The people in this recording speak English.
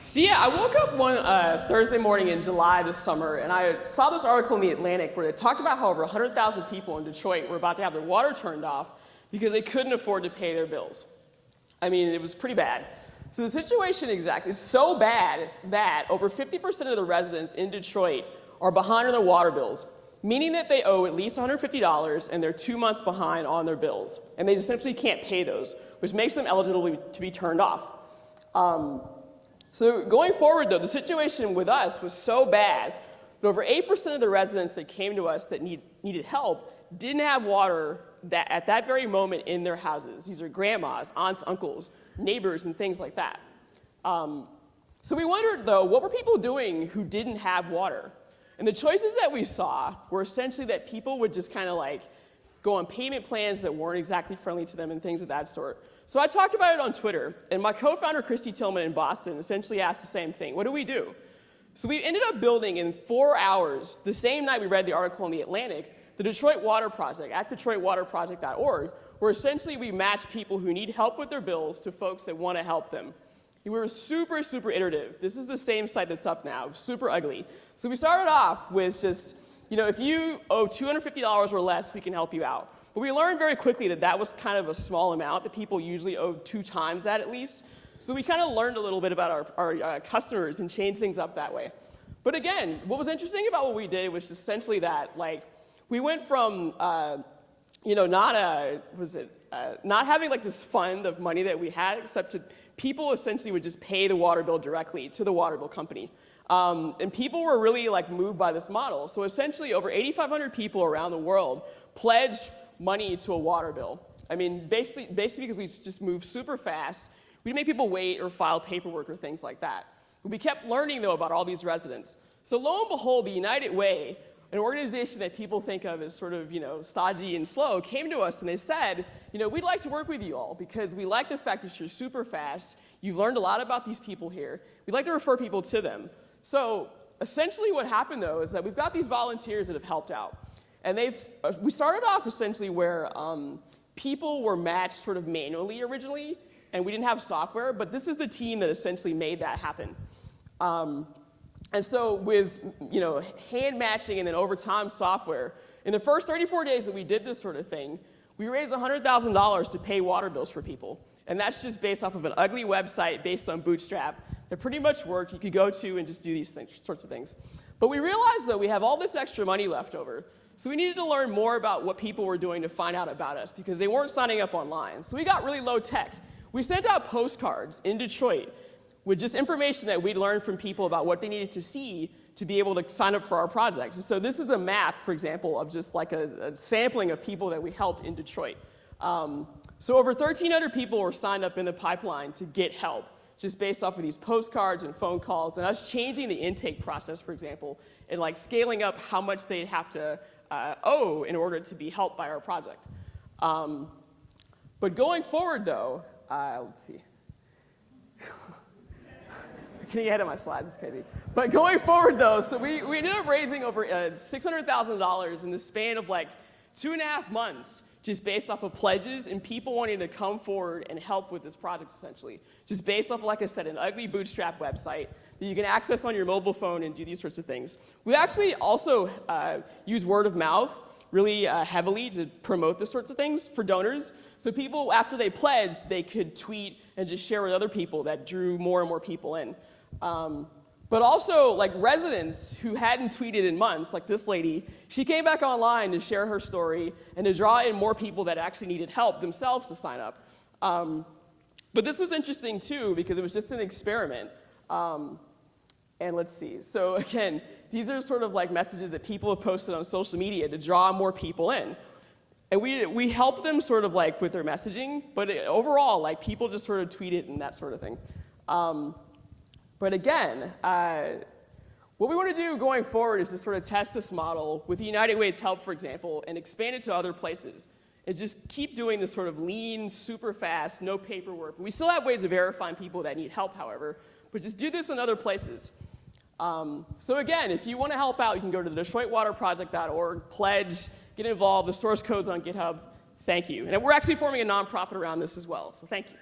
So yeah, I woke up one Thursday morning in July this summer, and I saw this article in the Atlantic where they talked about how over 100,000 people in Detroit were about to have their water turned off because they couldn't afford to pay their bills. I mean, it was pretty bad. So the situation exactly is so bad that over 50% of the residents in Detroit are behind on their water bills, meaning that they owe at least $150 and they're 2 months behind on their bills. And they essentially can't pay those, which makes them eligible to be turned off. So going forward, though, the situation with us was so bad that over 8% of the residents that came to us that needed help didn't have water at that very moment in their houses. These are grandmas, aunts, uncles, neighbors, and things like that. So we wondered, though, what were people doing who didn't have water? And the choices that we saw were essentially that people would just kind of like go on payment plans that weren't exactly friendly to them and things of that sort. So I talked about it on Twitter, and my co-founder, Christy Tillman in Boston, essentially asked the same thing. What do we do? So we ended up building in 4 hours, the same night we read the article in the Atlantic, the Detroit Water Project at detroitwaterproject.org, where essentially we match people who need help with their bills to folks that want to help them. We were super, super iterative. This is the same site that's up now, super ugly. So we started off with just, if you owe $250 or less, we can help you out. But we learned very quickly that that was kind of a small amount, that people usually owe 2 times that at least. So we kind of learned a little bit about our customers and changed things up that way. But again, what was interesting about what we did was essentially that, we went from, not having this fund of money that we had, except to people essentially would just pay the water bill directly to the water bill company. And people were really moved by this model. So essentially over 8,500 people around the world pledged money to a water bill. I mean, basically because we just moved super fast, we didn't make people wait or file paperwork or things like that. But we kept learning, though, about all these residents. So lo and behold, the United Way, an organization that people think of as sort of, stodgy and slow, came to us and they said, we'd like to work with you all because we like the fact that you're super fast, you've learned a lot about these people here, we'd like to refer people to them. So essentially what happened, though, is that we've got these volunteers that have helped out. And we started off essentially where people were matched sort of manually originally, and we didn't have software, but this is the team that essentially made that happen. And so with hand matching and then over time software, in the first 34 days that we did this sort of thing, we raised $100,000 to pay water bills for people. And that's just based off of an ugly website based on Bootstrap that pretty much worked. You could go to and just do these sorts of things. But we realized, though, we have all this extra money left over. So we needed to learn more about what people were doing to find out about us because they weren't signing up online. So we got really low tech. We sent out postcards in Detroit with just information that we'd learned from people about what they needed to see to be able to sign up for our projects. And so this is a map, for example, of just a sampling of people that we helped in Detroit. So over 1,300 people were signed up in the pipeline to get help, just based off of these postcards and phone calls, and us changing the intake process, for example, and scaling up how much they'd have to owe in order to be helped by our project. But going forward, though, let's see. I'm getting ahead of my slides, it's crazy. But going forward, though, so we ended up raising over $600,000 in the span of 2.5 months, just based off of pledges and people wanting to come forward and help with this project, essentially. Just based off, like I said, an ugly Bootstrap website that you can access on your mobile phone and do these sorts of things. We actually also use word of mouth really heavily to promote this sorts of things for donors. So people, after they pledged, they could tweet and just share with other people. That drew more and more people in. But also, residents who hadn't tweeted in months, like this lady, she came back online to share her story and to draw in more people that actually needed help themselves to sign up. But this was interesting, too, because it was just an experiment. And let's see. So again, these are sort of messages that people have posted on social media to draw more people in. And we help them sort of with their messaging, but overall, people just sort of tweet it and that sort of thing. But again, what we want to do going forward is to sort of test this model with the United Way's help, for example, and expand it to other places. And just keep doing this sort of lean, super fast, no paperwork. We still have ways of verifying people that need help, however, but just do this in other places. So again, if you want to help out, you can go to the detroitwaterproject.org, pledge, get involved. The source code's on GitHub. Thank you. And we're actually forming a nonprofit around this as well, so thank you.